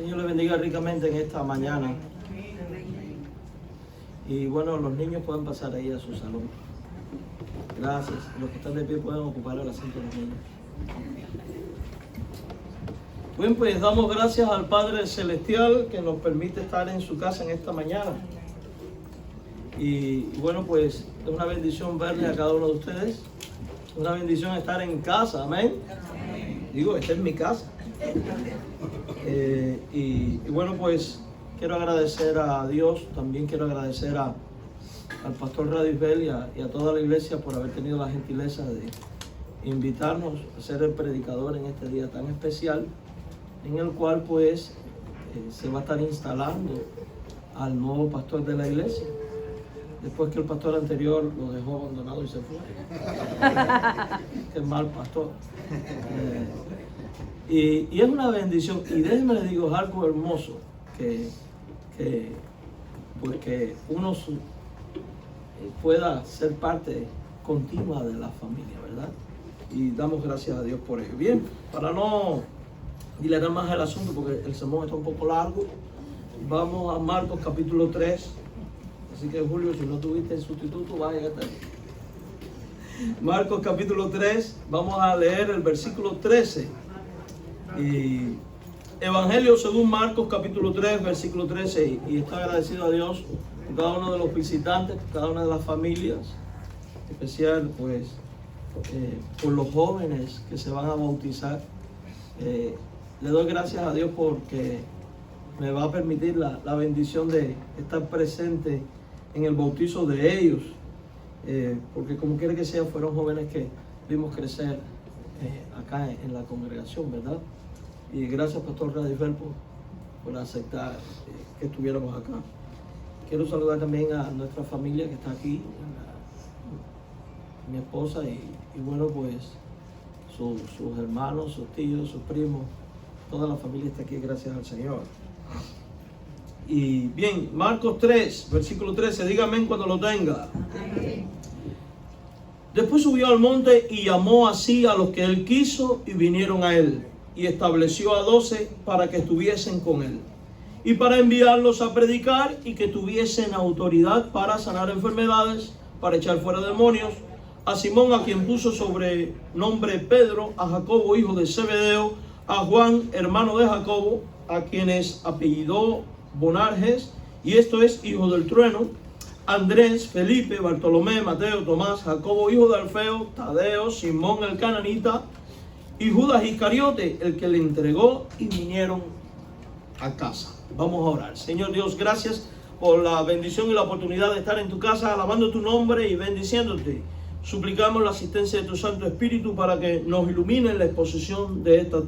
Señor le bendiga ricamente en esta mañana. Y bueno, los niños pueden pasar ahí a su salón. Gracias. Los que están de pie pueden ocupar el asiento de los niños. Bien, pues damos gracias al Padre Celestial que nos permite estar en su casa en esta mañana. Y bueno, pues es una bendición verle a cada uno de ustedes. Una bendición estar en casa, amén. Digo, esta es mi casa. Y bueno, pues quiero agradecer a Dios, también quiero agradecer al pastor Radisbel y a toda la iglesia por haber tenido la gentileza de invitarnos a ser el predicador en este día tan especial, en el cual pues se va a estar instalando al nuevo pastor de la iglesia, después que el pastor anterior lo dejó abandonado y se fue. Qué mal pastor. Y es una bendición, y déjenme les digo, es algo hermoso que uno pueda ser parte continua de la familia, ¿verdad? Y damos gracias a Dios por ello. Bien, para no dilatar más el asunto, porque el sermón está un poco largo, vamos a Marcos capítulo 3. Así que Julio, si no tuviste el sustituto, vaya a estar. Marcos capítulo 3, vamos a leer el versículo 13. Y Evangelio según Marcos capítulo 3, versículo 13. Y estoy agradecido a Dios por cada uno de los visitantes, por cada una de las familias, en especial pues por los jóvenes que se van a bautizar. Le doy gracias a Dios porque me va a permitir la bendición de estar presente en el bautizo de ellos, porque como quiera que sea, fueron jóvenes que vimos crecer acá en la congregación, ¿verdad? Y gracias, pastor Radisbel, por aceptar que estuviéramos acá. Quiero saludar también a nuestra familia que está aquí, mi esposa y bueno, pues sus hermanos, sus tíos, sus primos, toda la familia está aquí, gracias al Señor. Y bien, Marcos 3, versículo 13, dígame cuando lo tenga. Amén. Después subió al monte y llamó así a los que él quiso y vinieron a él. Y estableció a 12 para que estuviesen con él. Y para enviarlos a predicar y que tuviesen autoridad para sanar enfermedades, para echar fuera demonios. A Simón, a quien puso sobre nombre Pedro, a Jacobo, hijo de Zebedeo, a Juan, hermano de Jacobo, a quienes apellidó Boanerges, y esto es hijo del trueno, Andrés, Felipe, Bartolomé, Mateo, Tomás, Jacobo, hijo de Alfeo, Tadeo, Simón el cananita, y Judas Iscariote, el que le entregó, y vinieron a casa. Vamos a orar. Señor Dios, gracias por la bendición y la oportunidad de estar en tu casa, alabando tu nombre y bendiciéndote. Suplicamos la asistencia de tu Santo Espíritu para que nos ilumine en la exposición de esta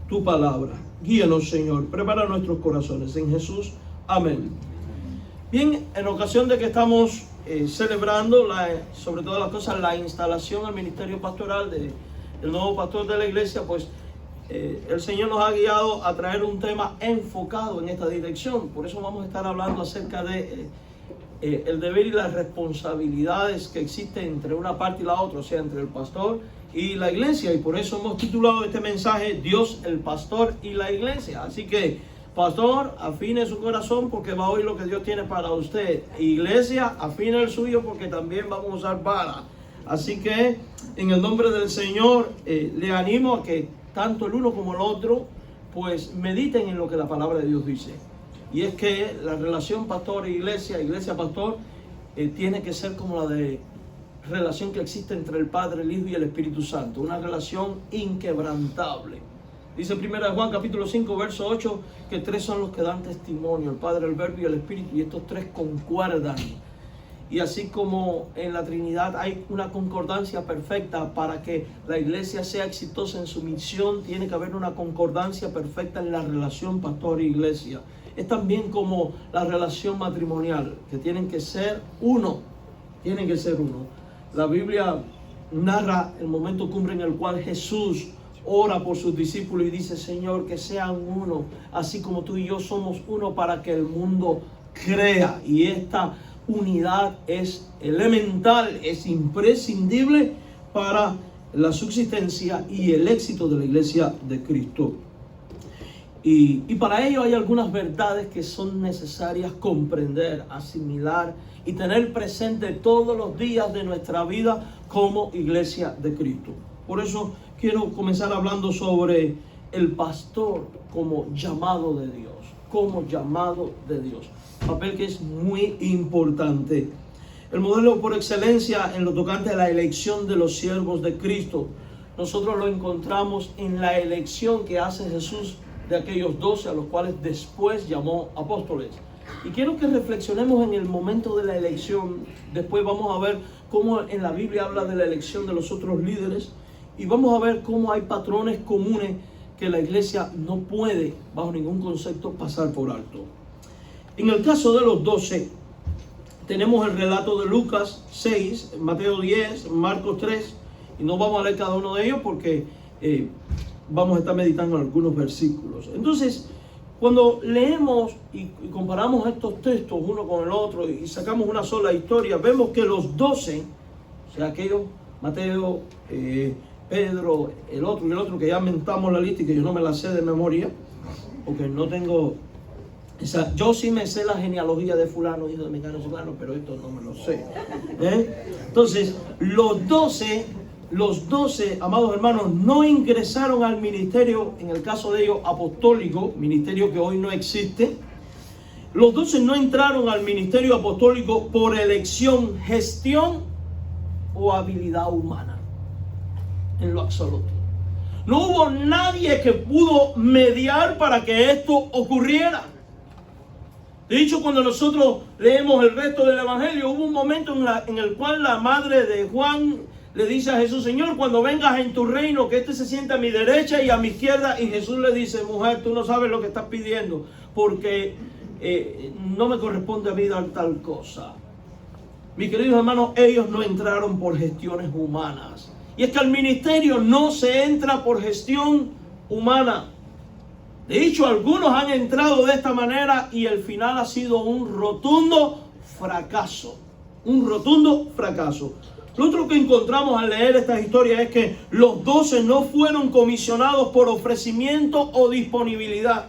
tu palabra. Guíanos, Señor. Prepara nuestros corazones. En Jesús. Amén. Bien, en ocasión de que estamos celebrando, sobre todas las cosas, la instalación al ministerio pastoral del nuevo pastor de la iglesia, pues el Señor nos ha guiado a traer un tema enfocado en esta dirección. Por eso vamos a estar hablando acerca de el deber y las responsabilidades que existen entre una parte y la otra, o sea, entre el pastor y la iglesia. Y por eso hemos titulado este mensaje Dios, el pastor y la iglesia. Así que, pastor, afine su corazón porque va a oír lo que Dios tiene para usted. Iglesia, afine el suyo porque también vamos a usar vara. Así que, en el nombre del Señor, le animo a que tanto el uno como el otro, pues mediten en lo que la palabra de Dios dice. Y es que la relación pastor e iglesia, iglesia-pastor, tiene que ser como la de relación que existe entre el Padre, el Hijo y el Espíritu Santo. Una relación inquebrantable. Dice 1 Juan capítulo 5, verso 8, que 3 son los que dan testimonio, el Padre, el Verbo y el Espíritu, y estos 3 concuerdan. Y así como en la Trinidad hay una concordancia perfecta para que la iglesia sea exitosa en su misión, tiene que haber una concordancia perfecta en la relación pastor e iglesia. Es también como la relación matrimonial, que tienen que ser uno. Tienen que ser uno. La Biblia narra el momento cumbre en el cual Jesús ora por sus discípulos y dice: Señor, que sean uno, así como tú y yo somos uno, para que el mundo crea. Y esta unidad es elemental, es imprescindible para la subsistencia y el éxito de la iglesia de Cristo. Y para ello hay algunas verdades que son necesarias comprender, asimilar y tener presente todos los días de nuestra vida como iglesia de Cristo. Por eso quiero comenzar hablando sobre el pastor como llamado de Dios, como llamado de Dios. Papel que es muy importante. El modelo por excelencia en lo tocante a la elección de los siervos de Cristo, nosotros lo encontramos en la elección que hace Jesús de aquellos 12 a los cuales después llamó apóstoles. Y quiero que reflexionemos en el momento de la elección. Después vamos a ver cómo en la Biblia habla de la elección de los otros líderes. Y vamos a ver cómo hay patrones comunes que la iglesia no puede, bajo ningún concepto, pasar por alto. En el caso de los 12, tenemos el relato de Lucas 6, Mateo 10, Marcos 3. Y no vamos a leer cada uno de ellos porque vamos a estar meditando en algunos versículos. Entonces, cuando leemos y comparamos estos textos uno con el otro y sacamos una sola historia, vemos que los 12, o sea, aquellos, Mateo, Pedro, el otro y el otro, que ya mentamos la lista y que yo no me la sé de memoria, porque no tengo yo sí me sé la genealogía de fulano, hijo de mecano, fulano, pero esto no me lo sé. Entonces, los 12, amados hermanos, no ingresaron al ministerio, en el caso de ellos, apostólico, ministerio que hoy no existe. Los 12 no entraron al ministerio apostólico por elección, gestión o habilidad humana, en lo absoluto. No hubo nadie que pudo mediar para que esto ocurriera. De hecho, cuando nosotros leemos el resto del Evangelio, hubo un momento en el cual la madre de Juan le dice a Jesús: Señor, cuando vengas en tu reino, que se sienta a mi derecha y a mi izquierda. Y Jesús le dice: mujer, tú no sabes lo que estás pidiendo, porque no me corresponde a mí dar tal cosa. Mis queridos hermanos, ellos no entraron por gestiones humanas. Y es que al ministerio no se entra por gestión humana. De hecho, algunos han entrado de esta manera y el final ha sido un rotundo fracaso. Un rotundo fracaso. Lo otro que encontramos al leer estas historias es que los 12 no fueron comisionados por ofrecimiento o disponibilidad.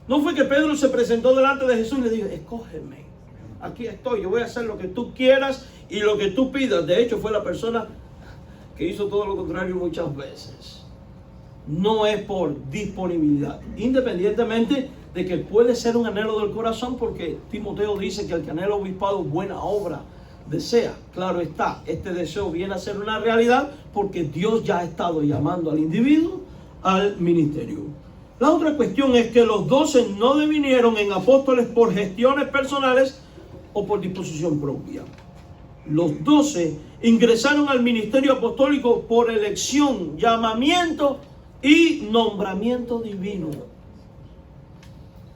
No fue que Pedro se presentó delante de Jesús y le dijo: escógeme, aquí estoy, yo voy a hacer lo que tú quieras y lo que tú pidas. De hecho, fue la persona que hizo todo lo contrario muchas veces. No es por disponibilidad, independientemente de que puede ser un anhelo del corazón, porque Timoteo dice que el que anhela obispado buena obra desea. Claro está, este deseo viene a ser una realidad porque Dios ya ha estado llamando al individuo al ministerio. La otra cuestión es que los 12 no devinieron en apóstoles por gestiones personales o por disposición propia. Los 12 ingresaron al ministerio apostólico por elección, llamamiento y nombramiento divino.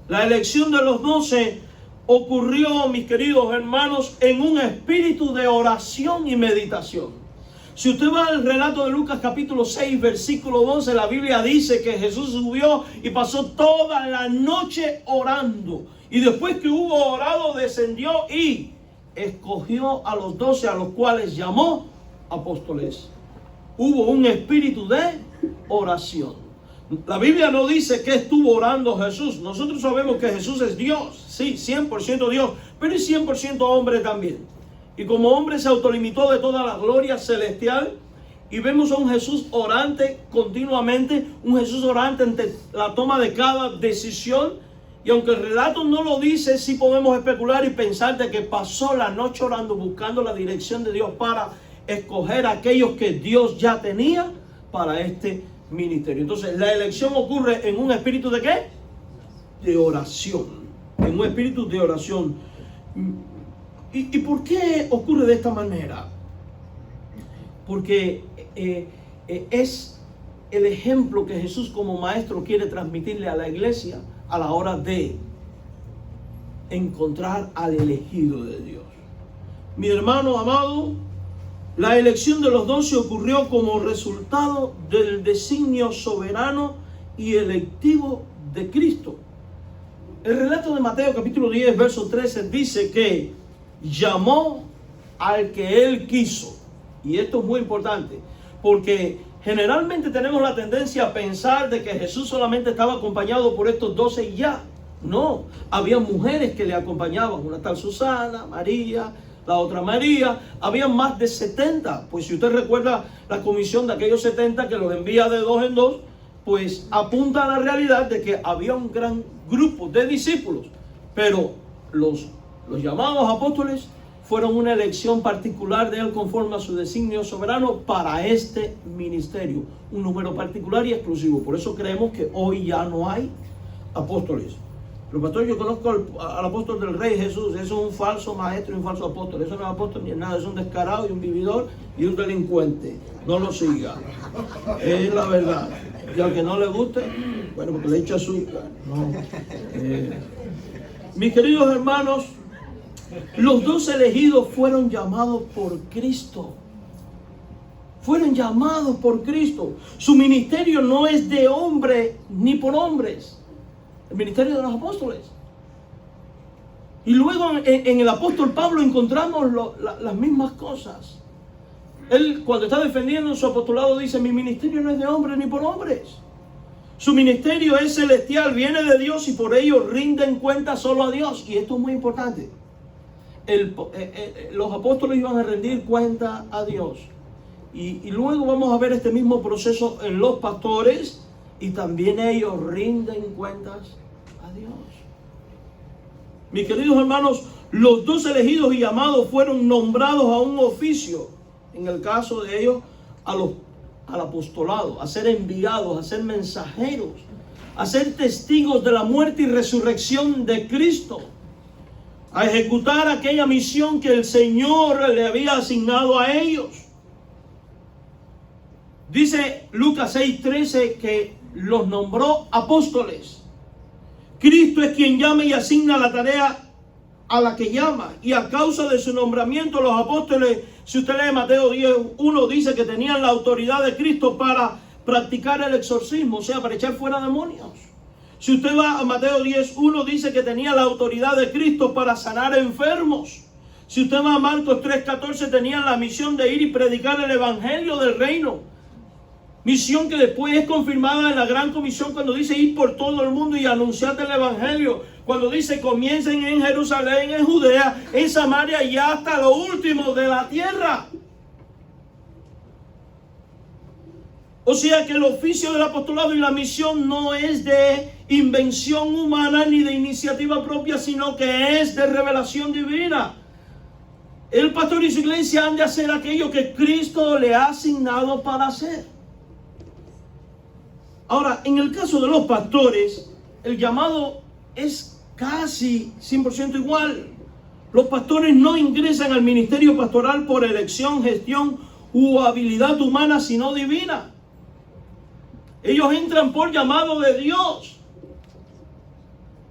La elección de los 12 ocurrió, mis queridos hermanos, en un espíritu de oración y meditación. Si usted va al relato de Lucas capítulo 6, versículo 12, la Biblia dice que Jesús subió y pasó toda la noche orando. Y después que hubo orado, descendió y escogió a los 12, a los cuales llamó apóstoles. Hubo un espíritu de oración. La Biblia no dice que estuvo orando Jesús. Nosotros sabemos que Jesús es Dios, sí, 100% Dios, pero es 100% hombre también. Y como hombre se autolimitó de toda la gloria celestial. Y vemos a un Jesús orante continuamente, un Jesús orante ante la toma de cada decisión. Y aunque el relato no lo dice, sí podemos especular y pensar de que pasó la noche orando, buscando la dirección de Dios para escoger a aquellos que Dios ya tenía para este ministerio. Entonces, la elección ocurre en un espíritu de ¿qué? De oración. En un espíritu de oración. ¿Y por qué ocurre de esta manera? Porque es el ejemplo que Jesús como maestro quiere transmitirle a la iglesia a la hora de encontrar al elegido de Dios. Mi hermano amado, la elección de los 12 ocurrió como resultado del designio soberano y electivo de Cristo. El relato de Mateo capítulo 10, verso 13 dice que llamó al que él quiso. Y esto es muy importante, porque Generalmente tenemos la tendencia a pensar de que Jesús solamente estaba acompañado por estos 12 y ya. No, había mujeres que le acompañaban, una tal Susana, María, la otra María, había más de 70. Pues si usted recuerda la comisión de aquellos 70 que los envía de dos en dos, pues apunta a la realidad de que había un gran grupo de discípulos, pero los llamados apóstoles fueron una elección particular de él conforme a su designio soberano para este ministerio, un número particular y exclusivo. Por eso creemos que hoy ya no hay apóstoles. Pero pastor, yo conozco al apóstol del Rey Jesús. Eso es un falso maestro y un falso apóstol. Eso no es apóstol ni es nada. Es un descarado y un vividor y un delincuente. No lo siga. Es la verdad. Y al que no le guste, bueno, porque le echa azúcar. No. Mis queridos hermanos, los 12 elegidos fueron llamados por Cristo. Fueron llamados por Cristo. Su ministerio no es de hombre ni por hombres. El ministerio de los apóstoles. Y luego en el apóstol Pablo encontramos las mismas cosas. Él, cuando está defendiendo su apostolado, dice: mi ministerio no es de hombres ni por hombres. Su ministerio es celestial, viene de Dios y por ello rinden cuenta solo a Dios. Y esto es muy importante. Los apóstoles iban a rendir cuenta a Dios. Y luego vamos a ver este mismo proceso en los pastores, y también ellos rinden cuentas a Dios. Mis queridos hermanos, los 12 elegidos y llamados fueron nombrados a un oficio, en el caso de ellos al apostolado, a ser enviados, a ser mensajeros, a ser testigos de la muerte y resurrección de Cristo, a ejecutar aquella misión que el Señor le había asignado a ellos. Dice Lucas 6:13 que los nombró apóstoles. Cristo es quien llama y asigna la tarea a la que llama, y a causa de su nombramiento los apóstoles, si usted lee Mateo 10:1, dice que tenían la autoridad de Cristo para practicar el exorcismo, o sea, para echar fuera demonios. Si usted va a Mateo 10:1, dice que tenía la autoridad de Cristo para sanar enfermos. Si usted va a Marcos 3:14, tenían la misión de ir y predicar el evangelio del reino. Misión que después es confirmada en la gran comisión cuando dice ir por todo el mundo y anunciar el evangelio. Cuando dice comiencen en Jerusalén, en Judea, en Samaria y hasta lo último de la tierra. O sea que el oficio del apostolado y la misión no es de invención humana ni de iniciativa propia, sino que es de revelación divina. El pastor y su iglesia han de hacer aquello que Cristo le ha asignado para hacer. Ahora, en el caso de los pastores, el llamado es casi 100% igual. Los pastores no ingresan al ministerio pastoral por elección, gestión u habilidad humana, sino divina. Ellos entran por llamado de Dios.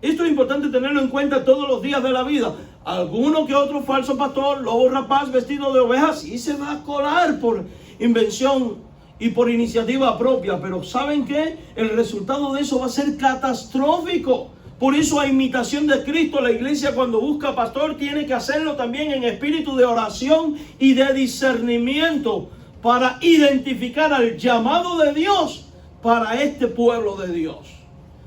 Esto es importante tenerlo en cuenta todos los días de la vida. Alguno que otro falso pastor, lobo rapaz vestido de oveja, sí se va a colar por invención y por iniciativa propia, pero ¿saben qué? El resultado de eso va a ser catastrófico. Por eso, a imitación de Cristo, la iglesia cuando busca pastor tiene que hacerlo también en espíritu de oración y de discernimiento para identificar al llamado de Dios para este pueblo de Dios.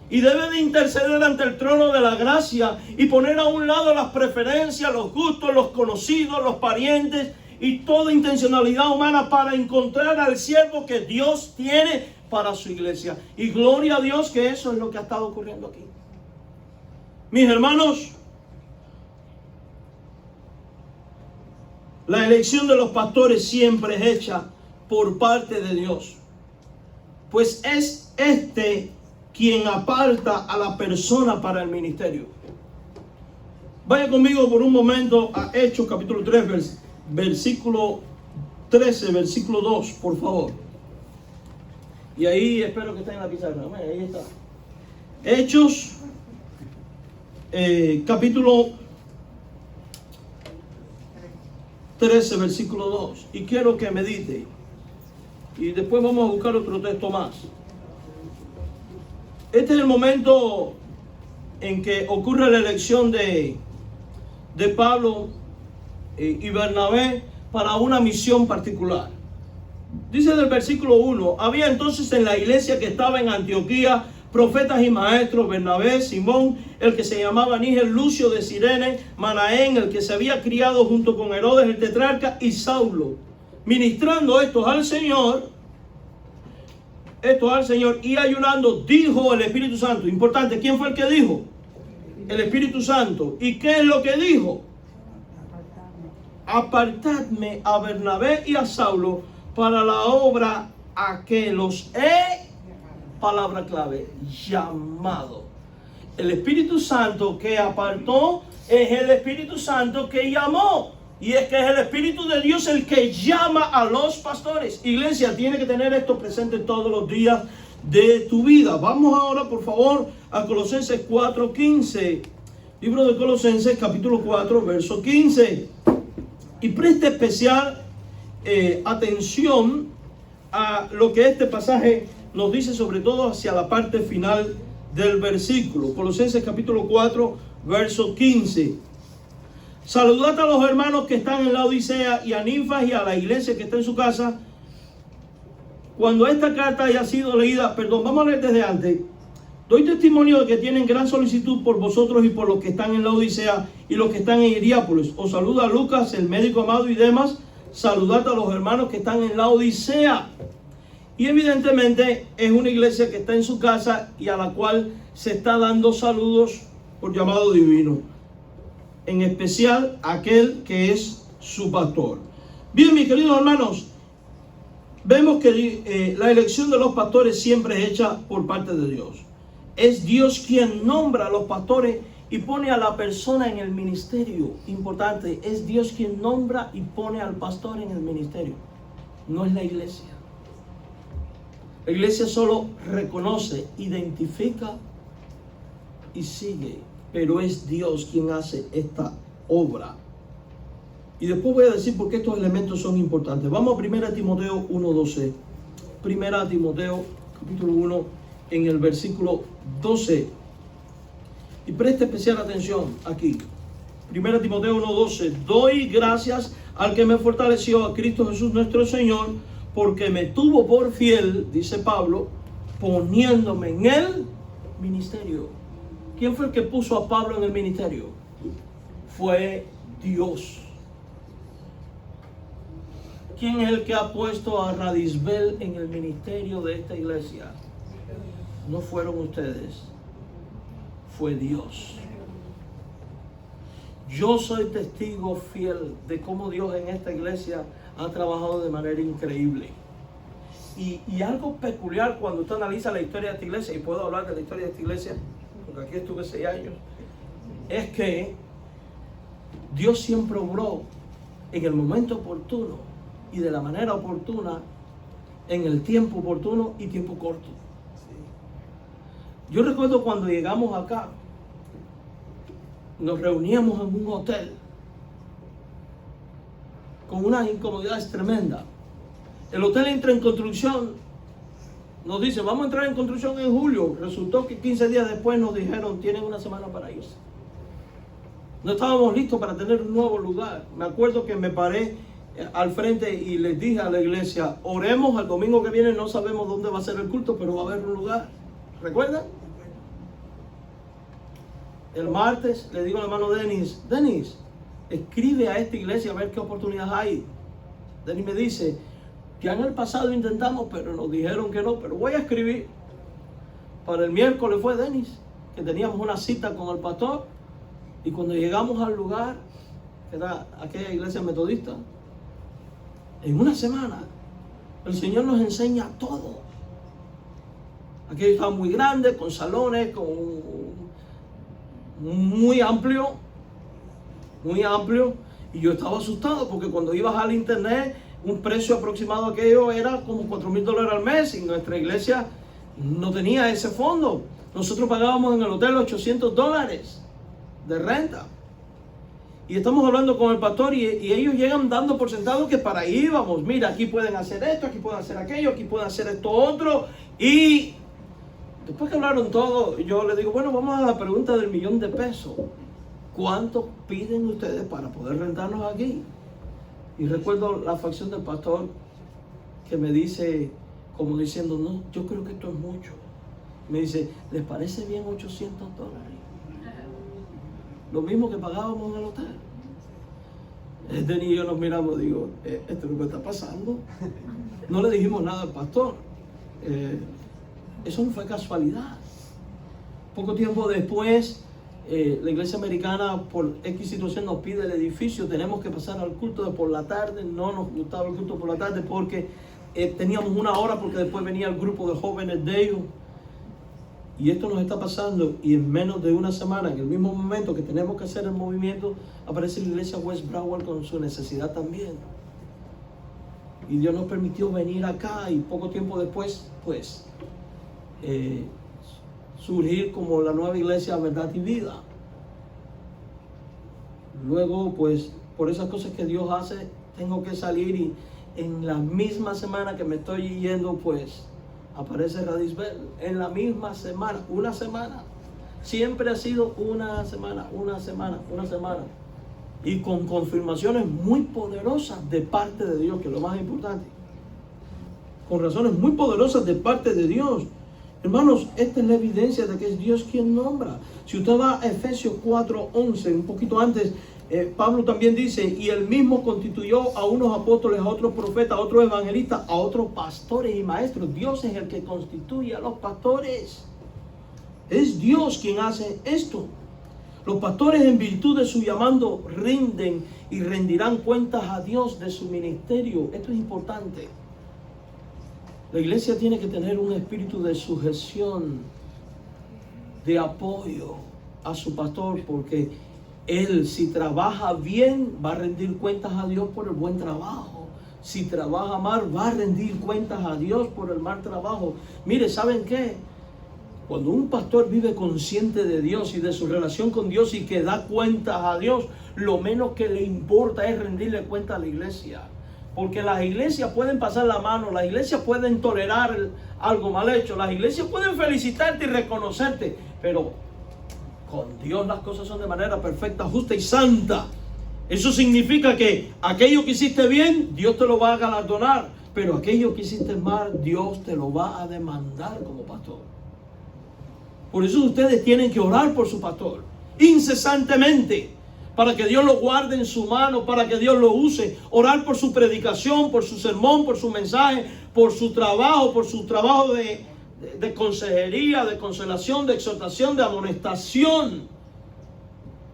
Y debe de interceder ante el trono de la gracia y poner a un lado las preferencias, los gustos, los conocidos, los parientes y toda intencionalidad humana para encontrar al siervo que Dios tiene para su iglesia. Y gloria a Dios que eso es lo que ha estado ocurriendo aquí. Mis hermanos, la elección de los pastores siempre es hecha por parte de Dios, pues es quien aparta a la persona para el ministerio. Vaya conmigo por un momento a Hechos capítulo 3, versículo 13, versículo 2, por favor. Y ahí espero que esté en la pizarra. Ahí está. Hechos capítulo 13, versículo 2. Y quiero que medite. Y después vamos a buscar otro texto más. Este es el momento en que ocurre la elección de Pablo y Bernabé para una misión particular. Dice del versículo 1, había entonces en la iglesia que estaba en Antioquía profetas y maestros, Bernabé, Simón, el que se llamaba Níger, Lucio de Cirene, Manaén, el que se había criado junto con Herodes el tetrarca, y Saulo, ministrando estos al Señor, y ayunando, dijo el Espíritu Santo. Importante, ¿quién fue el que dijo? El Espíritu Santo. ¿Y qué es lo que dijo? Apartadme a Bernabé y a Saulo para la obra a que los he, palabra clave, llamado. El Espíritu Santo que apartó es el Espíritu Santo que llamó. Y es que es el Espíritu de Dios el que llama a los pastores. Iglesia, tiene que tener esto presente todos los días de tu vida. Vamos ahora, por favor, a Colosenses 4:15. Libro de Colosenses, capítulo 4, verso 15. Y preste especial atención a lo que este pasaje nos dice, sobre todo hacia la parte final del versículo. Colosenses capítulo 4, verso 15. Saludad a los hermanos que están en la Odisea y a Ninfas y a la iglesia que está en su casa. Cuando esta carta haya sido leída, vamos a leer desde antes. Doy testimonio de que tienen gran solicitud por vosotros y por los que están en la Odisea y los que están en Hierápolis. Os saluda Lucas, el médico amado, y demás. Saludad a los hermanos que están en la Odisea. Y evidentemente es una iglesia que está en su casa y a la cual se está dando saludos por llamado divino. En especial aquel que es su pastor. Bien, mis queridos hermanos, vemos que la elección de los pastores siempre es hecha por parte de Dios. Es Dios quien nombra a los pastores y pone a la persona en el ministerio. Importante, es Dios quien nombra y pone al pastor en el ministerio. No es la iglesia. La iglesia solo reconoce, identifica y sigue. Pero es Dios quien hace esta obra. Y después voy a decir por qué estos elementos son importantes. Vamos a 1 Timoteo 1:12. 1 Timoteo capítulo 1 en el versículo 12. Y preste especial atención aquí. 1 Timoteo 1:12. Doy gracias al que me fortaleció, a Cristo Jesús nuestro Señor, porque me tuvo por fiel, dice Pablo, poniéndome en el ministerio. ¿Quién fue el que puso a Pablo en el ministerio? Fue Dios. ¿Quién es el que ha puesto a Radisbel en el ministerio de esta iglesia? No fueron ustedes, fue Dios. Yo soy testigo fiel de cómo Dios en esta iglesia ha trabajado de manera increíble. Y algo peculiar cuando usted analiza la historia de esta iglesia, y puedo hablar de la historia de esta iglesia, porque aquí estuve 6 años, es que Dios siempre obró en el momento oportuno y de la manera oportuna, en el tiempo oportuno y tiempo corto. Yo recuerdo cuando llegamos acá, nos reuníamos en un hotel con unas incomodidades tremendas. El hotel entra en construcción. Nos dice, vamos a entrar en construcción en julio. Resultó que 15 días después nos dijeron, tienen una semana para irse. No estábamos listos para tener un nuevo lugar. Me acuerdo que me paré al frente y les dije a la iglesia, oremos, el domingo que viene no sabemos dónde va a ser el culto, pero va a haber un lugar. ¿Recuerdan? El martes le digo al hermano Denis, escribe a esta iglesia a ver qué oportunidades hay. Denis me dice, ya en el pasado intentamos, pero nos dijeron que no, pero voy a escribir. Para el miércoles fue Denis, que teníamos una cita con el pastor, y cuando llegamos al lugar, que era aquella iglesia metodista, en una semana, el Señor nos enseña todo. Aquello estaba muy grande, con salones, muy amplio, y yo estaba asustado porque cuando ibas al internet, un precio aproximado de aquello era como $4,000 al mes, y nuestra iglesia no tenía ese fondo. Nosotros pagábamos en el hotel $800 de renta. Y estamos hablando con el pastor y ellos llegan dando por sentado que para ahí íbamos. Mira, aquí pueden hacer esto, aquí pueden hacer aquello, aquí pueden hacer esto otro. Y después que hablaron todo, yo les digo, bueno, vamos a la pregunta del $1,000,000. ¿Cuánto piden ustedes para poder rentarnos aquí? Y recuerdo la facción del pastor, que me dice, como diciendo, no, yo creo que esto es mucho. Me dice, ¿les parece bien $800? Lo mismo que pagábamos en el hotel. Denny y yo nos miramos, digo, esto es lo que está pasando. No le dijimos nada al pastor. Eso no fue casualidad. Poco tiempo después, la iglesia americana, por X situación, nos pide el edificio. Tenemos que pasar al culto de por la tarde. No nos gustaba el culto por la tarde porque teníamos una hora, porque después venía el grupo de jóvenes de ellos. Y esto nos está pasando, y en menos de una semana, en el mismo momento que tenemos que hacer el movimiento, aparece la iglesia West Broward con su necesidad también. Y Dios nos permitió venir acá, y poco tiempo después, pues, surgir como la nueva iglesia Verdad y Vida. Luego, pues, por esas cosas que Dios hace, tengo que salir, y en la misma semana que me estoy yendo, pues, aparece Radisbel. En la misma semana, una semana. Siempre ha sido una semana. Y con confirmaciones muy poderosas de parte de Dios, que es lo más importante. Con razones muy poderosas de parte de Dios. Hermanos, esta es la evidencia de que es Dios quien nombra. Si usted va a Efesios 4:11, un poquito antes, Pablo también dice, y él mismo constituyó a unos apóstoles, a otros profetas, a otros evangelistas, a otros pastores y maestros. Dios es el que constituye a los pastores. Es Dios quien hace esto. Los pastores, en virtud de su llamado, rinden y rendirán cuentas a Dios de su ministerio. Esto es importante. La iglesia tiene que tener un espíritu de sujeción, de apoyo a su pastor, porque él, si trabaja bien, va a rendir cuentas a Dios por el buen trabajo. Si trabaja mal, va a rendir cuentas a Dios por el mal trabajo. Mire, ¿saben qué? Cuando un pastor vive consciente de Dios y de su relación con Dios y que da cuentas a Dios, lo menos que le importa es rendirle cuentas a la iglesia. Porque las iglesias pueden pasar la mano, las iglesias pueden tolerar algo mal hecho, las iglesias pueden felicitarte y reconocerte, pero con Dios las cosas son de manera perfecta, justa y santa. Eso significa que aquello que hiciste bien, Dios te lo va a galardonar, pero aquello que hiciste mal, Dios te lo va a demandar como pastor. Por eso ustedes tienen que orar por su pastor incesantemente, para que Dios lo guarde en su mano, para que Dios lo use. Orar por su predicación, por su sermón, por su mensaje, por su trabajo de consejería, de consolación, de exhortación, de amonestación.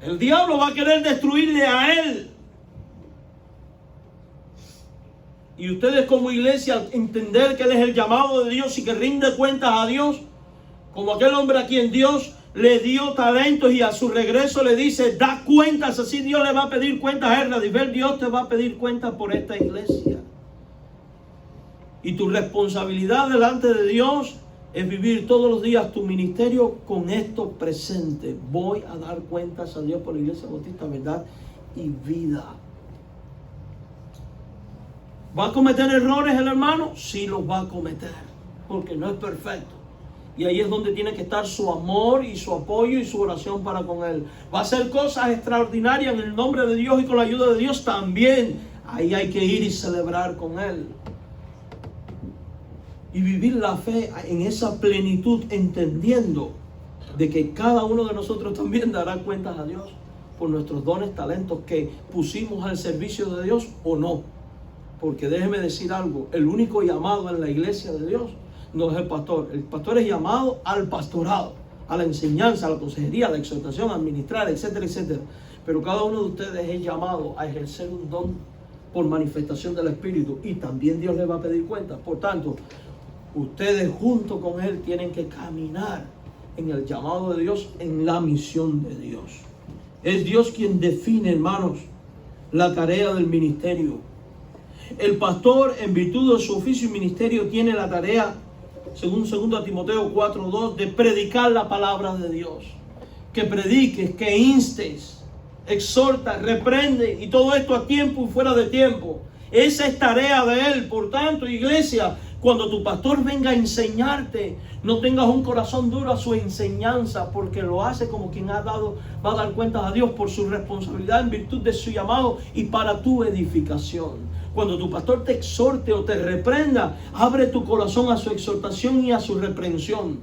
El diablo va a querer destruirle a él. Y ustedes como iglesia, al entender que él es el llamado de Dios y que rinde cuentas a Dios, como aquel hombre a quien Dios le dio talentos y a su regreso le dice, da cuentas, así Dios le va a pedir cuentas a él. Dios te va a pedir cuentas por esta iglesia. Y tu responsabilidad delante de Dios es vivir todos los días tu ministerio con esto presente. Voy a dar cuentas a Dios por la Iglesia Bautista Verdad y Vida. ¿Va a cometer errores el hermano? Sí, los va a cometer, porque no es perfecto. Y ahí es donde tiene que estar su amor y su apoyo y su oración para con él. Va a hacer cosas extraordinarias en el nombre de Dios y con la ayuda de Dios también. Ahí hay que ir y celebrar con él. Y vivir la fe en esa plenitud, entendiendo de que cada uno de nosotros también dará cuentas a Dios por nuestros dones, talentos que pusimos al servicio de Dios o no. Porque déjeme decir algo, el único llamado en la iglesia de Dios no es el pastor. El pastor es llamado al pastorado, a la enseñanza, a la consejería, a la exhortación, a administrar, etcétera, etcétera. Pero cada uno de ustedes es llamado a ejercer un don por manifestación del Espíritu, y también Dios les va a pedir cuentas. Por tanto, ustedes junto con Él tienen que caminar en el llamado de Dios, en la misión de Dios. Es Dios quien define, hermanos, la tarea del ministerio. El pastor, en virtud de su oficio y ministerio, tiene la tarea, según 2 Timoteo 4:2, de predicar la palabra de Dios. Que prediques, que instes, exhorta, reprende, y todo esto a tiempo y fuera de tiempo. Esa es tarea de Él. Por tanto, iglesia, cuando tu pastor venga a enseñarte, no tengas un corazón duro a su enseñanza, porque lo hace como quien va a dar cuentas a Dios por su responsabilidad en virtud de su llamado y para tu edificación. Cuando tu pastor te exhorte o te reprenda, abre tu corazón a su exhortación y a su reprensión.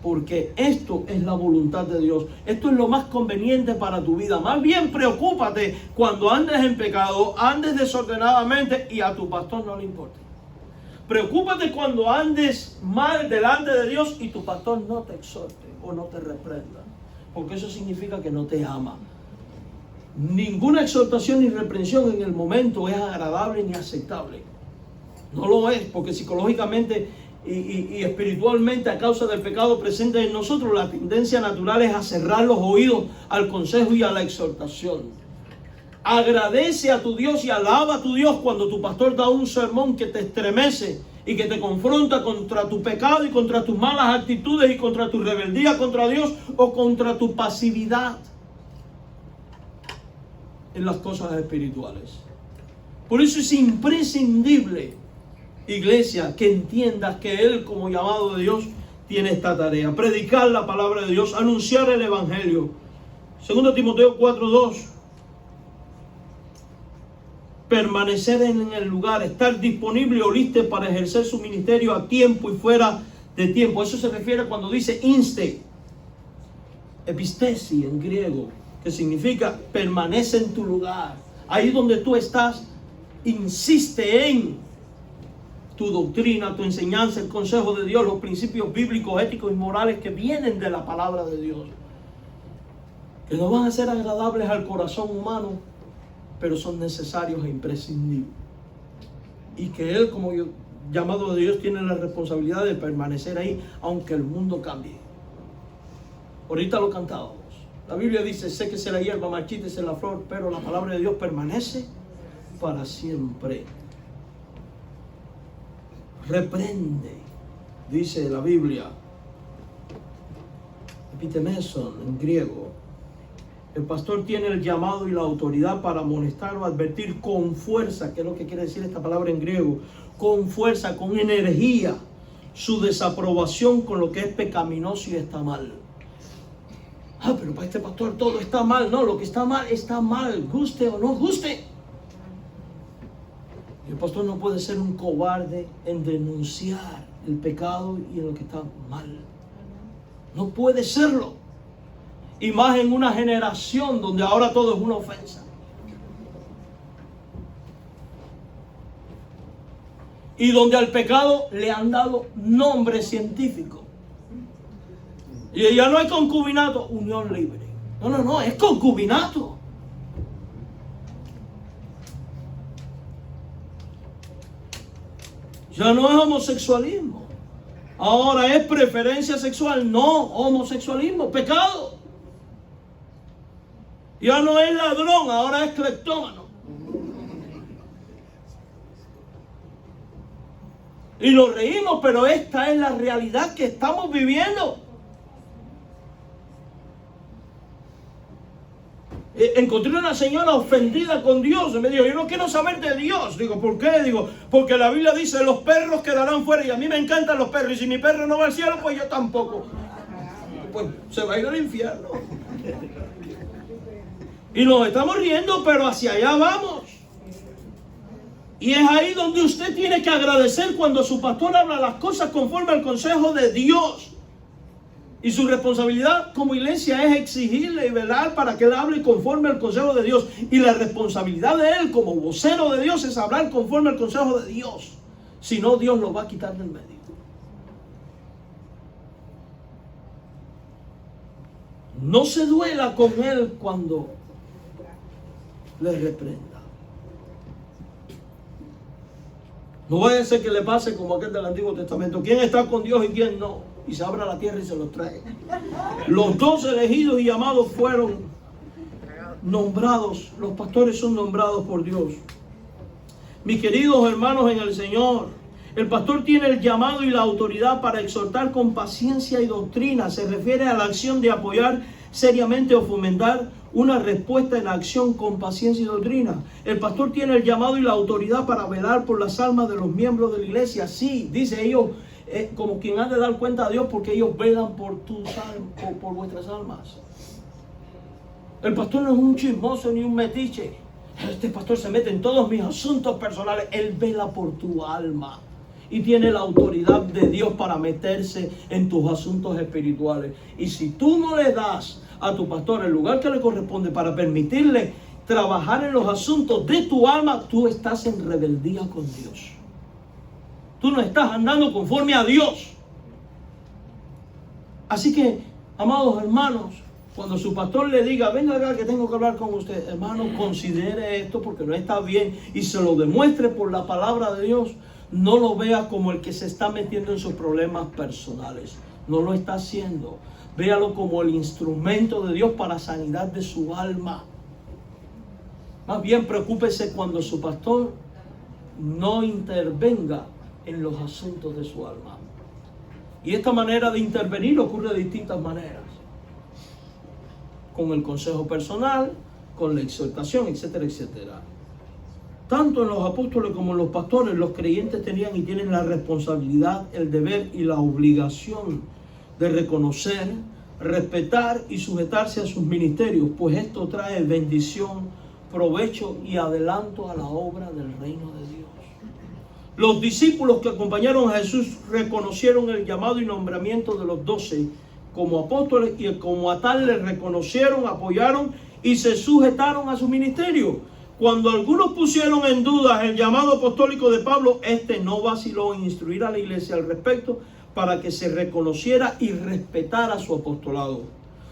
Porque esto es la voluntad de Dios. Esto es lo más conveniente para tu vida. Más bien preocúpate cuando andes en pecado, andes desordenadamente y a tu pastor no le importe. Preocúpate cuando andes mal delante de Dios y tu pastor no te exhorte o no te reprenda. Porque eso significa que no te ama. Ninguna exhortación ni reprensión en el momento es agradable ni aceptable. No lo es, porque psicológicamente y espiritualmente, a causa del pecado presente en nosotros, la tendencia natural es a cerrar los oídos al consejo y a la exhortación. Agradece a tu Dios y alaba a tu Dios cuando tu pastor da un sermón que te estremece y que te confronta contra tu pecado y contra tus malas actitudes y contra tu rebeldía contra Dios o contra tu pasividad en las cosas espirituales. Por eso es imprescindible, iglesia, que entiendas que Él, como llamado de Dios, tiene esta tarea: predicar la palabra de Dios, anunciar el evangelio. 2 Timoteo 4:2. Permanecer en el lugar, estar disponible o listo para ejercer su ministerio a tiempo y fuera de tiempo. Eso se refiere cuando dice inste, epistesi en griego, que significa permanece en tu lugar. Ahí donde tú estás, insiste en tu doctrina, tu enseñanza, el consejo de Dios, los principios bíblicos, éticos y morales que vienen de la palabra de Dios. Que no van a ser agradables al corazón humano, pero son necesarios e imprescindibles. Y que Él, como llamado de Dios, tiene la responsabilidad de permanecer ahí, aunque el mundo cambie. Ahorita lo cantábamos. La Biblia dice: sé que la hierba, marchítese la flor, pero la palabra de Dios permanece para siempre. Reprende, dice la Biblia, epitemeson en griego. El pastor tiene el llamado y la autoridad para amonestar o advertir con fuerza, que es lo que quiere decir esta palabra en griego, con fuerza, con energía, su desaprobación con lo que es pecaminoso y está mal. Pero para este pastor todo está mal. No, lo que está mal, guste o no guste. El pastor no puede ser un cobarde en denunciar el pecado y en lo que está mal. No puede serlo. Y más en una generación donde ahora todo es una ofensa. Y donde al pecado le han dado nombre científico. Y ya no es concubinato, unión libre. No, es concubinato. Ya no es homosexualismo. Ahora es preferencia sexual, no homosexualismo, pecado. Ya no es ladrón, ahora es cleptómano. Y nos reímos, pero esta es la realidad que estamos viviendo. Encontré una señora ofendida con Dios y me dijo: yo no quiero saber de Dios. Digo: ¿por qué? Digo: porque la Biblia dice: los perros quedarán fuera, y a mí me encantan los perros, y si mi perro no va al cielo, pues yo tampoco. Pues se va a ir al infierno. Y nos estamos riendo, pero hacia allá vamos. Y es ahí donde usted tiene que agradecer cuando su pastor habla las cosas conforme al consejo de Dios. Y su responsabilidad como iglesia es exigirle y velar para que él hable conforme al consejo de Dios. Y la responsabilidad de él como vocero de Dios es hablar conforme al consejo de Dios. Si no, Dios lo va a quitar del medio. No se duela con él cuando le reprenda. No vaya a ser que le pase como aquel del Antiguo Testamento. ¿Quién está con Dios y quién no? Y se abra la tierra y se los trae. Los 12 elegidos y llamados fueron nombrados. Los pastores son nombrados por Dios. Mis queridos hermanos en el Señor, el pastor tiene el llamado y la autoridad para exhortar con paciencia y doctrina. Se refiere a la acción de apoyar seriamente o fomentar una respuesta en acción con paciencia y doctrina. El pastor tiene el llamado y la autoridad para velar por las almas de los miembros de la iglesia. Sí, dice ellos, como quien ha de dar cuenta a Dios, porque ellos velan por vuestras almas. El pastor no es un chismoso ni un metiche. Este pastor se mete en todos mis asuntos personales. Él vela por tu alma y tiene la autoridad de Dios para meterse en tus asuntos espirituales. Y si tú no le das a tu pastor el lugar que le corresponde para permitirle trabajar en los asuntos de tu alma, tú estás en rebeldía con Dios. Tú no estás andando conforme a Dios. Así que, amados hermanos, cuando su pastor le diga, venga acá que tengo que hablar con usted, hermano, considere esto porque no está bien y se lo demuestre por la palabra de Dios. No lo vea como el que se está metiendo en sus problemas personales. No lo está haciendo. Véalo como el instrumento de Dios para sanidad de su alma. Más bien preocúpese cuando su pastor no intervenga en los asuntos de su alma. Y esta manera de intervenir ocurre de distintas maneras. Con el consejo personal, con la exhortación, etcétera, etcétera. Tanto en los apóstoles como en los pastores, los creyentes tenían y tienen la responsabilidad, el deber y la obligación de reconocer, respetar y sujetarse a sus ministerios, pues esto trae bendición, provecho y adelanto a la obra del reino de Dios. Los discípulos que acompañaron a Jesús reconocieron el llamado y nombramiento de los 12 como apóstoles y como a tal les reconocieron, apoyaron y se sujetaron a su ministerio. Cuando algunos pusieron en duda el llamado apostólico de Pablo, este no vaciló en instruir a la iglesia al respecto para que se reconociera y respetara su apostolado.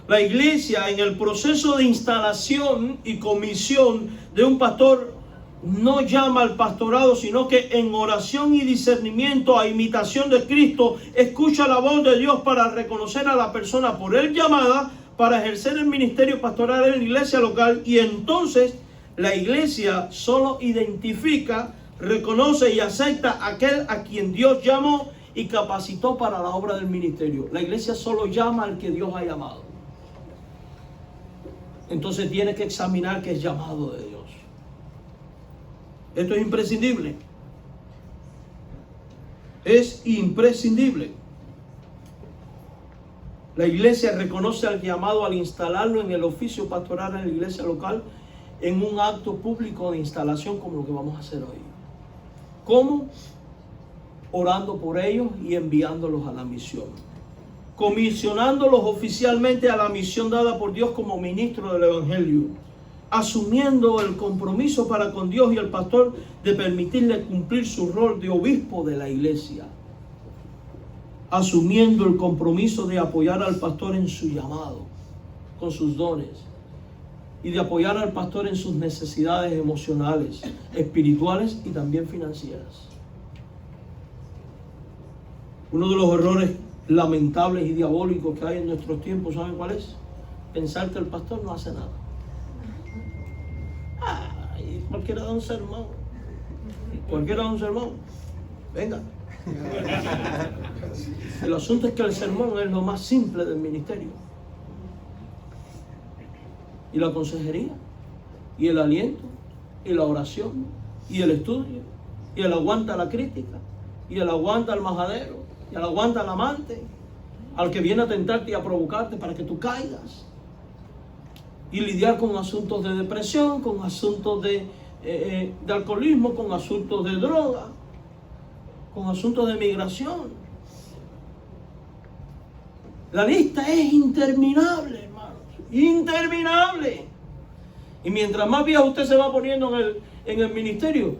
La iglesia, en el proceso de instalación y comisión de un pastor, no llama al pastorado, sino que en oración y discernimiento a imitación de Cristo, escucha la voz de Dios para reconocer a la persona por él llamada para ejercer el ministerio pastoral en la iglesia local. Y entonces la iglesia solo identifica, reconoce y acepta a aquel a quien Dios llamó y capacitó para la obra del ministerio. La iglesia solo llama al que Dios ha llamado. Entonces tiene que examinar que es llamado de Dios. Esto es imprescindible. Es imprescindible. La iglesia reconoce al llamado al instalarlo en el oficio pastoral en la iglesia local en un acto público de instalación como lo que vamos a hacer hoy. ¿Cómo? Orando por ellos y enviándolos a la misión. Comisionándolos oficialmente a la misión dada por Dios como ministro del Evangelio. Asumiendo el compromiso para con Dios y el pastor de permitirle cumplir su rol de obispo de la iglesia. Asumiendo el compromiso de apoyar al pastor en su llamado, con sus dones, y de apoyar al pastor en sus necesidades emocionales, espirituales y también financieras. Uno de los errores lamentables y diabólicos que hay en nuestros tiempos, ¿saben cuál es? Pensar que el pastor no hace nada. Y cualquiera da un sermón. Cualquiera da un sermón. Venga. El asunto es que el sermón es lo más simple del ministerio. Y la consejería, y el aliento, y la oración, y el estudio, y el aguanta la crítica, y el aguanta al majadero, y el aguanta al amante, al que viene a tentarte y a provocarte para que tú caigas. Y lidiar con asuntos de depresión, con asuntos de alcoholismo, con asuntos de droga, con asuntos de migración. La lista es interminable, hermanos. Interminable. Y mientras más viejo usted se va poniendo en el ministerio,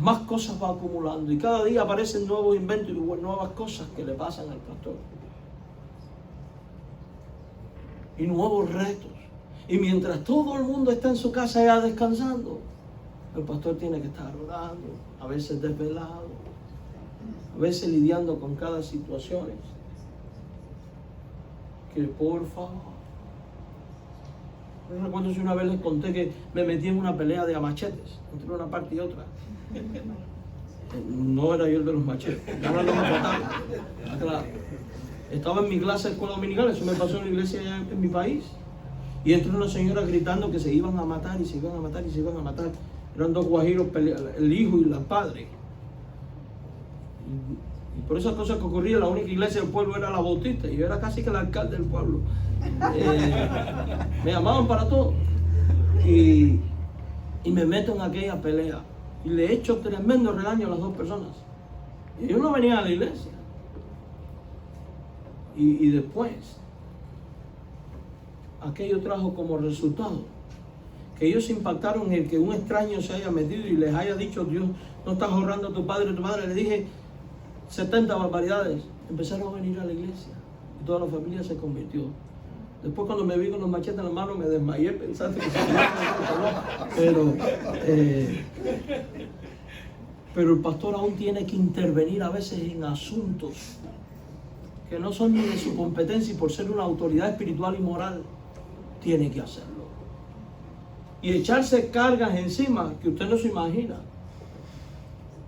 más cosas va acumulando. Y cada día aparecen nuevos inventos y nuevas cosas que le pasan al pastor. Y nuevos retos. Y mientras todo el mundo está en su casa ya descansando, el pastor tiene que estar orando, a veces desvelado, a veces lidiando con cada situación. Que por favor. No recuerdo si una vez les conté que me metí en una pelea de machetes entre una parte y otra. No era yo el de los machetes. Ahora no me mataron. Claro. Estaba en mi clase de escuela dominical, eso me pasó en la iglesia allá en mi país. Y entró una señora gritando que se iban a matar y se iban a matar y se iban a matar. Eran dos guajiros, el hijo y la padre. Y por esas cosas que ocurrían, la única iglesia del pueblo era la Bautista. Y yo era casi que el alcalde del pueblo. Me llamaban para todo. Y Y me meto en aquella pelea. Y le echo tremendo regaño a las dos personas. Y ellos no venían a la iglesia. Y después, aquello trajo como resultado que ellos impactaron en que un extraño se haya metido y les haya dicho: Dios, no estás honrando a tu padre y tu madre. Le dije 70 barbaridades. Empezaron a venir a la iglesia y toda la familia se convirtió. Después, cuando me vi con los machetes en la mano, me desmayé pensando que se pero el pastor aún tiene que intervenir a veces en asuntos que no son ni de su competencia, y por ser una autoridad espiritual y moral tiene que hacerlo y echarse cargas encima que usted no se imagina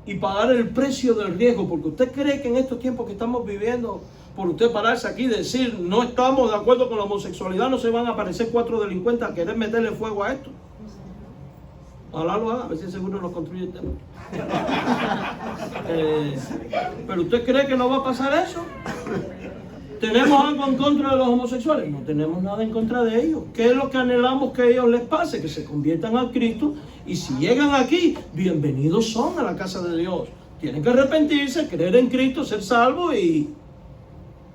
y pagar el precio del riesgo, porque usted cree que en estos tiempos que estamos viviendo, por usted pararse aquí y decir no estamos de acuerdo con la homosexualidad, no se van a aparecer 4 delincuentes a querer meterle fuego a esto. Ojalá lo haga, a ver si seguro nos construye el tema. Pero usted cree que no va a pasar eso. ¿Tenemos algo en contra de los homosexuales? No tenemos nada en contra de ellos. ¿Qué es lo que anhelamos que a ellos les pase? Que se conviertan a Cristo, y si llegan aquí, bienvenidos son a la casa de Dios. Tienen que arrepentirse, creer en Cristo, ser salvos y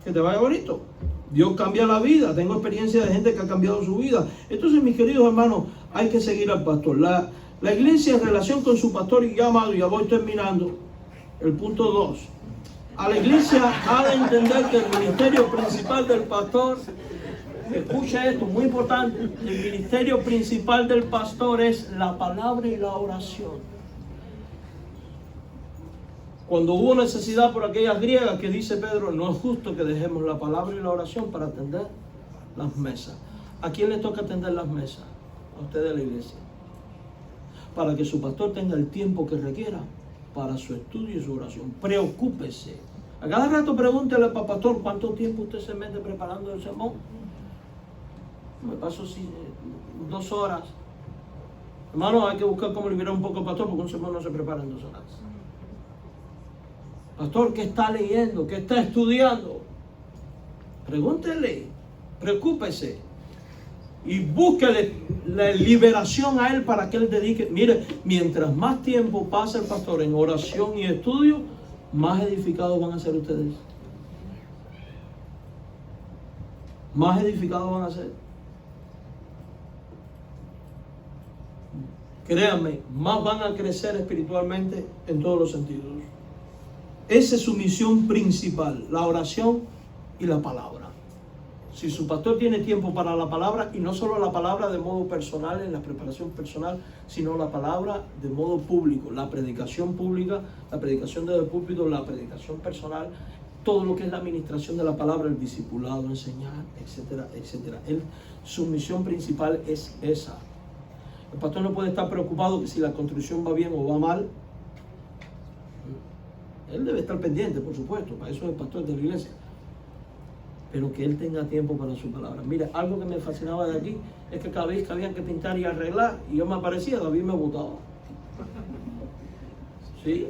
que te vaya bonito. Dios cambia la vida. Tengo experiencia de gente que ha cambiado su vida. Entonces, mis queridos hermanos, hay que seguir al pastor. La iglesia, en relación con su pastor y llamado, ya voy terminando, el punto 2. A la iglesia ha de entender que el ministerio principal del pastor, escucha esto, muy importante, el ministerio principal del pastor es la palabra y la oración. Cuando hubo necesidad por aquellas griegas, que dice Pedro, no es justo que dejemos la palabra y la oración para atender las mesas. ¿A quién le toca atender las mesas? A usted de la iglesia. Para que su pastor tenga el tiempo que requiera para su estudio y su oración. Preocúpese. A cada rato pregúntele al pastor cuánto tiempo usted se mete preparando el sermón. Me paso 2 horas. Hermano, hay que buscar cómo liberar un poco al pastor, porque un sermón no se prepara en 2 horas. Pastor, ¿qué está leyendo? ¿Qué está estudiando? Pregúntele, preocúpese y búsquele la liberación a él para que él dedique. Mire, mientras más tiempo pasa el pastor en oración y estudio, más edificados van a ser ustedes. Más edificados van a ser. Créanme, más van a crecer espiritualmente en todos los sentidos. Esa es su misión principal, la oración y la palabra. Si su pastor tiene tiempo para la palabra, y no solo la palabra de modo personal, en la preparación personal, sino la palabra de modo público, la predicación pública, la predicación desde el púlpito, la predicación personal, todo lo que es la administración de la palabra, el discipulado, enseñar, etcétera, etcétera. Su misión principal es esa. El pastor no puede estar preocupado que si la construcción va bien o va mal. Él debe estar pendiente, por supuesto, para eso es el pastor de la iglesia. Pero que él tenga tiempo para su palabra. Mira, algo que me fascinaba de aquí es que cada vez que había que pintar y arreglar, y yo me aparecía, David me botaba. ¿Sí?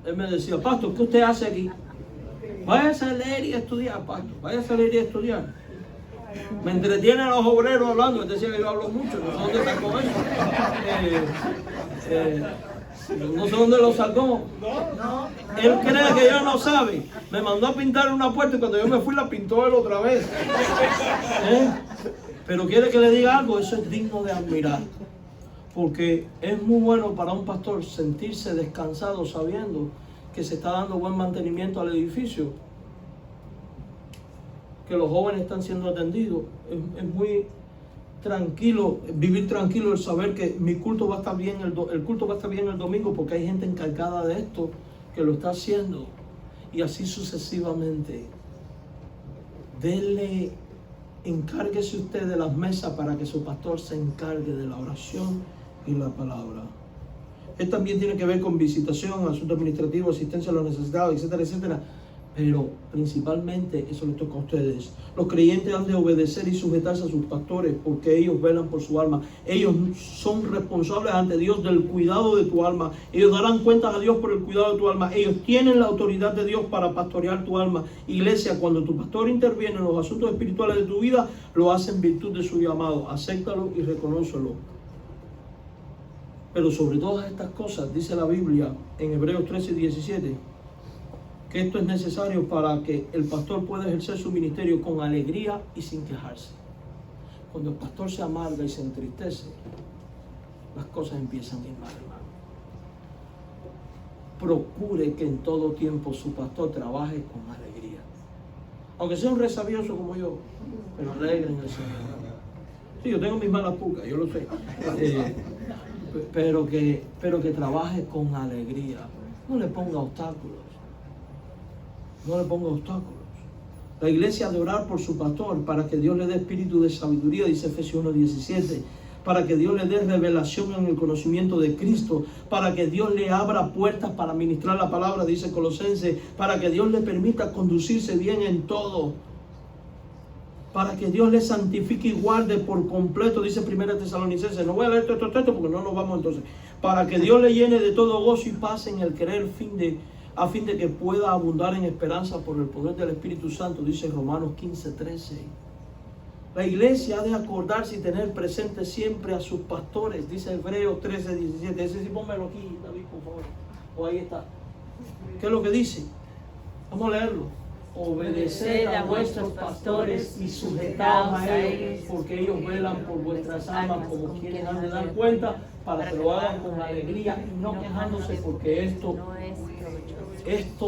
Él me decía, pastor, ¿qué usted hace aquí? Váyase a leer y a estudiar, pastor. Váyase a leer y a estudiar. Me entretienen los obreros hablando. Él decía que yo hablo mucho, no sé dónde sacó eso. No sé dónde lo sacó. Él cree que yo no sabe. Me mandó a pintar una puerta y cuando yo me fui la pintó él otra vez. Pero quiere que le diga algo, eso es digno de admirar. Porque es muy bueno para un pastor sentirse descansado sabiendo que se está dando buen mantenimiento al edificio, que los jóvenes están siendo atendidos. Es muy tranquilo, vivir tranquilo, el saber que mi culto va a estar bien, el culto va a estar bien el domingo, porque hay gente encargada de esto que lo está haciendo, y así sucesivamente. Encárguese usted de las mesas para que su pastor se encargue de la oración y la palabra. Él también tiene que ver con visitación, asuntos administrativos, asistencia a los necesitados, etcétera, etcétera. Pero principalmente eso les toca a ustedes. Los creyentes han de obedecer y sujetarse a sus pastores, porque ellos velan por su alma. Ellos son responsables ante Dios del cuidado de tu alma. Ellos darán cuentas a Dios por el cuidado de tu alma. Ellos tienen la autoridad de Dios para pastorear tu alma. Iglesia, cuando tu pastor interviene en los asuntos espirituales de tu vida, lo hace en virtud de su llamado. Acéptalo y reconócelo. Pero sobre todas estas cosas, dice la Biblia en Hebreos 13:17, que esto es necesario para que el pastor pueda ejercer su ministerio con alegría y sin quejarse. Cuando el pastor se amarga y se entristece, las cosas empiezan a ir mal, hermano. Procure que en todo tiempo su pastor trabaje con alegría. Aunque sea un resabioso como yo, pero alegre en el Señor. Sí, yo tengo mis malas pulgas, yo lo sé. Pero que trabaje con alegría. No le ponga obstáculos. No le ponga obstáculos. La iglesia ha de orar por su pastor para que Dios le dé espíritu de sabiduría, dice Efesios 1:17. Para que Dios le dé revelación en el conocimiento de Cristo, para que Dios le abra puertas para ministrar la palabra, dice Colosenses, para que Dios le permita conducirse bien en todo, para que Dios le santifique y guarde por completo, dice 1 Tesalonicenses. No voy a leer todo esto porque no nos vamos entonces. Para que Dios le llene de todo gozo y paz en el querer, a fin de que pueda abundar en esperanza por el poder del Espíritu Santo, dice Romanos 15:13. La iglesia ha de acordarse y tener presente siempre a sus pastores, dice Hebreos 13:17. Ese sí, pónmelo aquí, David, por favor. O ahí está. ¿Qué es lo que dice? Vamos a leerlo. Obedeced a vuestros pastores y sujetaos a ellos, porque ellos velan por vuestras almas como quienes han de dar cuenta, para que lo hagan con alegría y no quejándose, porque esto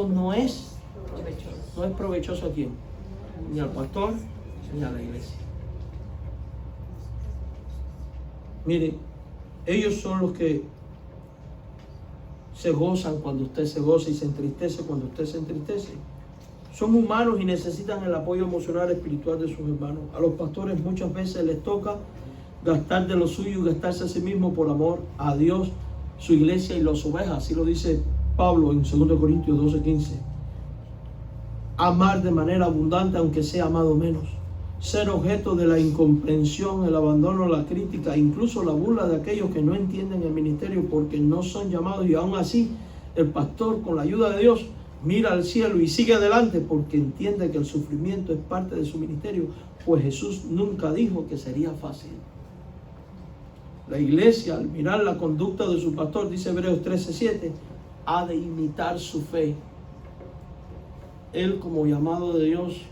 no es provechoso a quién, ni al pastor ni a la iglesia. Mire, ellos son los que se gozan cuando usted se goza y se entristece cuando usted se entristece. Son humanos y necesitan el apoyo emocional y espiritual de sus hermanos. A los pastores muchas veces les toca gastar de lo suyo y gastarse a sí mismo por amor a Dios, su iglesia y las ovejas. Así lo dice Pablo en 2 Corintios 12:15. Amar de manera abundante aunque sea amado menos. Ser objeto de la incomprensión, el abandono, la crítica, incluso la burla de aquellos que no entienden el ministerio porque no son llamados, y aún así el pastor, con la ayuda de Dios, mira al cielo y sigue adelante porque entiende que el sufrimiento es parte de su ministerio, pues Jesús nunca dijo que sería fácil. La iglesia, al mirar la conducta de su pastor, dice Hebreos 13:7, ha de imitar su fe. Él, como llamado de Dios,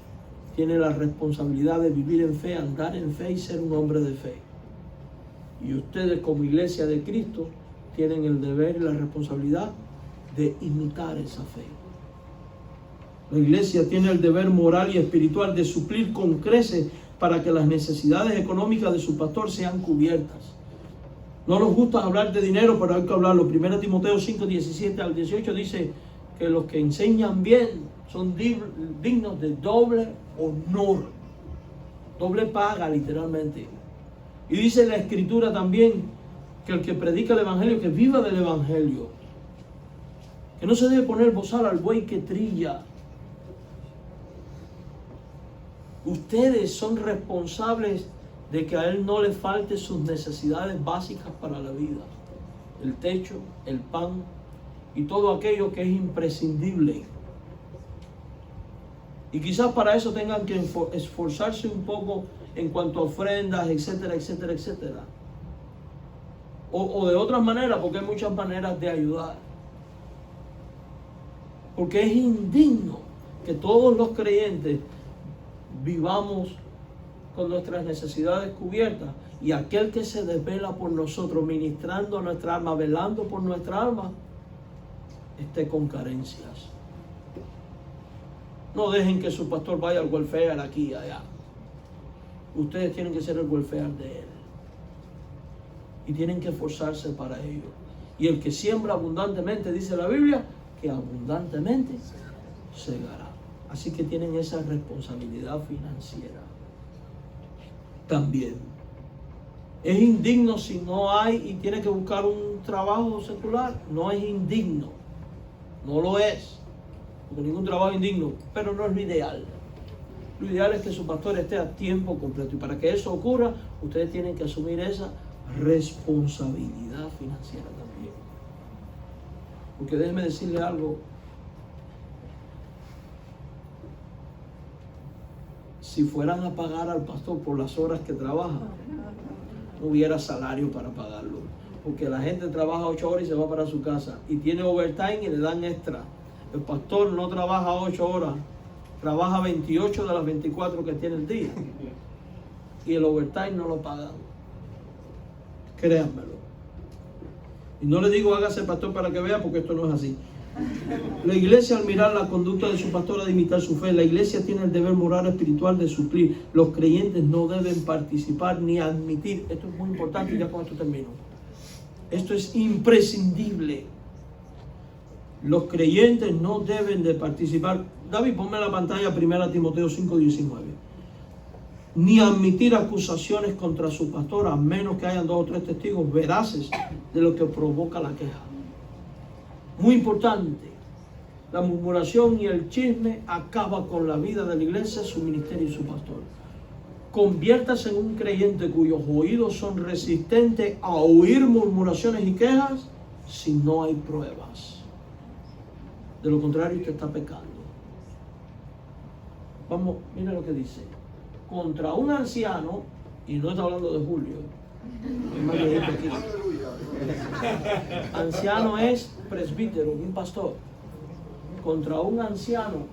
tiene la responsabilidad de vivir en fe, andar en fe y ser un hombre de fe. Y ustedes, como iglesia de Cristo, tienen el deber y la responsabilidad de imitar esa fe. La iglesia tiene el deber moral y espiritual de suplir con creces para que las necesidades económicas de su pastor sean cubiertas. No nos gusta hablar de dinero, pero hay que hablarlo. 1 Timoteo 5:17-18 dice que los que enseñan bien son dignos de doble honor, doble paga literalmente. Y dice la Escritura también que el que predica el Evangelio, que viva del Evangelio, que no se debe poner bozal al buey que trilla. Ustedes son responsables de que a él no le falte sus necesidades básicas para la vida: el techo, el pan y todo aquello que es imprescindible. Y quizás para eso tengan que esforzarse un poco en cuanto a ofrendas, etcétera, etcétera, etcétera. O de otras maneras, porque hay muchas maneras de ayudar. Porque es indigno que todos los creyentes vivamos con nuestras necesidades cubiertas y aquel que se desvela por nosotros, ministrando a nuestra alma, velando por nuestra alma, esté con carencias. No dejen que su pastor vaya al welfare aquí y allá. Ustedes tienen que ser el welfare de él. Y tienen que esforzarse para ello. Y el que siembra abundantemente, dice la Biblia, que abundantemente segará. Así que tienen esa responsabilidad financiera también. Es indigno si no hay y tiene que buscar un trabajo secular. No es indigno. No lo es. Porque ningún trabajo es indigno, pero no es lo ideal. Lo ideal es que su pastor esté a tiempo completo. Y para que eso ocurra, ustedes tienen que asumir esa responsabilidad financiera también. Porque déjenme decirle algo. Si fueran a pagar al pastor por las horas que trabaja, no hubiera salario para pagarlo. porque la gente trabaja 8 horas y se va para su casa, y tiene overtime y le dan extra. El pastor no trabaja 8 horas, trabaja 28 de las 24 que tiene el día, y el overtime no lo pagan. Créanmelo. Y no le digo hágase pastor para que vea, porque esto no es así. La iglesia, al mirar la conducta de su pastor, ha de imitar su fe. La iglesia tiene el deber moral espiritual de suplir. Los creyentes no deben participar ni admitir. Esto es muy importante y ya con esto termino. Esto es imprescindible. Los creyentes no deben de participar. David, ponme en la pantalla 1 Timoteo 5:19. Ni admitir acusaciones contra su pastor, a menos que hayan 2 o 3 testigos veraces de lo que provoca la queja. Muy importante. La murmuración y el chisme acaba con la vida de la iglesia, su ministerio y su pastor. Conviértase en un creyente cuyos oídos son resistentes a oír murmuraciones y quejas si no hay pruebas. De lo contrario, usted está pecando. Vamos, mira lo que dice. Contra un anciano, y no está hablando de Julio, anciano es presbítero, un pastor. Contra un anciano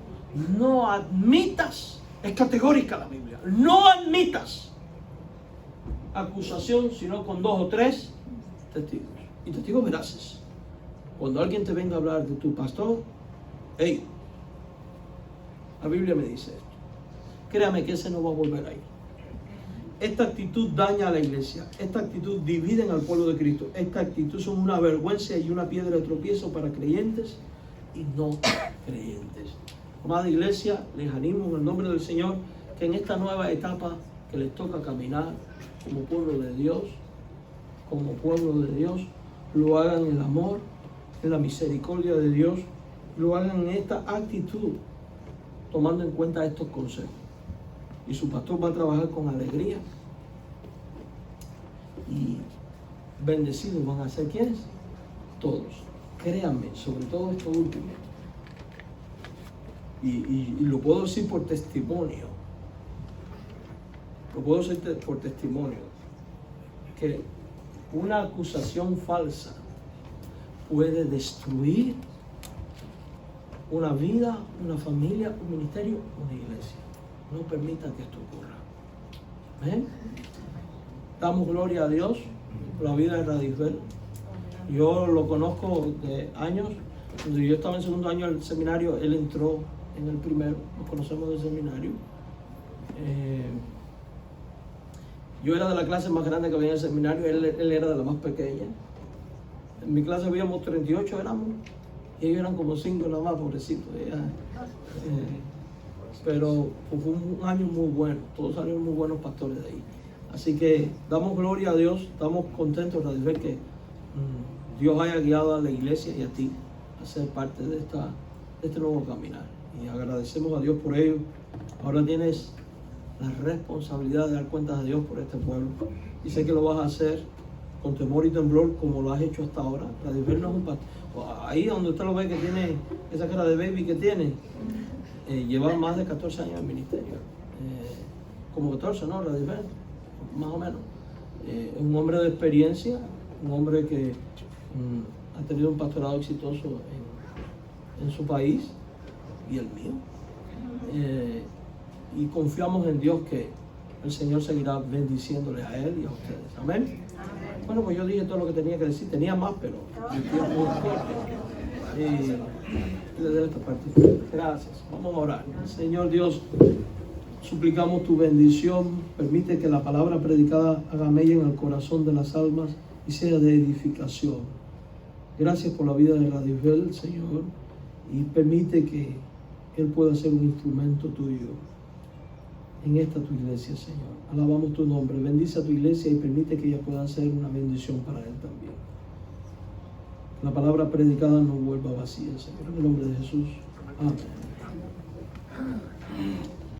no admitas, es categórica la Biblia, no admitas acusación sino con 2 o 3 testigos, y testigos veraces. Cuando alguien te venga a hablar de tu pastor, hey, la Biblia me dice esto, créame que ese no va a volver ahí. Esta actitud daña a la iglesia. Esta actitud divide al pueblo de Cristo. Esta actitud son una vergüenza y una piedra de tropiezo para creyentes y no creyentes. Amada iglesia, les animo en el nombre del Señor que en esta nueva etapa que les toca caminar como pueblo de Dios, lo hagan en el amor, en la misericordia de Dios, lo hagan en esta actitud, tomando en cuenta estos consejos. Y su pastor va a trabajar con alegría. Y bendecidos van a ser ¿quiénes? Todos. Créanme, sobre todo esto último. Y lo puedo decir por testimonio. Lo puedo decir por testimonio. Que una acusación falsa puede destruir una vida, una familia, un ministerio, una iglesia. No permitan que esto ocurra. ¿Ven? Damos gloria a Dios por la vida de Radisbel. Yo lo conozco de años. Cuando yo estaba en segundo año del seminario, él entró en el primero. Nos conocemos del seminario. Yo era de la clase más grande que había en el seminario. Él era de la más pequeña. En mi clase habíamos 38 éramos. Y ellos eran como 5 nada más, pobrecitos. Pero fue un año muy bueno, todos salieron muy buenos pastores de ahí. Así que damos gloria a Dios, estamos contentos de ver que Dios haya guiado a la iglesia y a ti a ser parte de este nuevo caminar. Y agradecemos a Dios por ello. Ahora tienes la responsabilidad de dar cuentas a Dios por este pueblo. Y sé que lo vas a hacer con temor y temblor como lo has hecho hasta ahora. Radisbel no es un pastor. Ahí donde usted lo ve que tiene esa cara de baby que tiene. Lleva más de 14 años en ministerio. Como 14, ¿no? Radisbel, más o menos. Es un hombre de experiencia, un hombre que ha tenido un pastorado exitoso en su país y el mío. Y confiamos en Dios que el Señor seguirá bendiciéndoles a él y a ustedes. Amén. Bueno, pues yo dije todo lo que tenía que decir. Tenía más, pero el tiempo es muy corto. De esta parte. Gracias. Vamos a orar. Señor Dios, suplicamos tu bendición. Permite que la palabra predicada haga mella en el corazón de las almas y sea de edificación. Gracias por la vida de Radisbel, Señor, y permite que él pueda ser un instrumento tuyo en esta tu iglesia, Señor. Alabamos tu nombre. Bendice a tu iglesia y permite que ella pueda ser una bendición para él también. La palabra predicada no vuelva vacía, Señor. En el nombre de Jesús. Amén.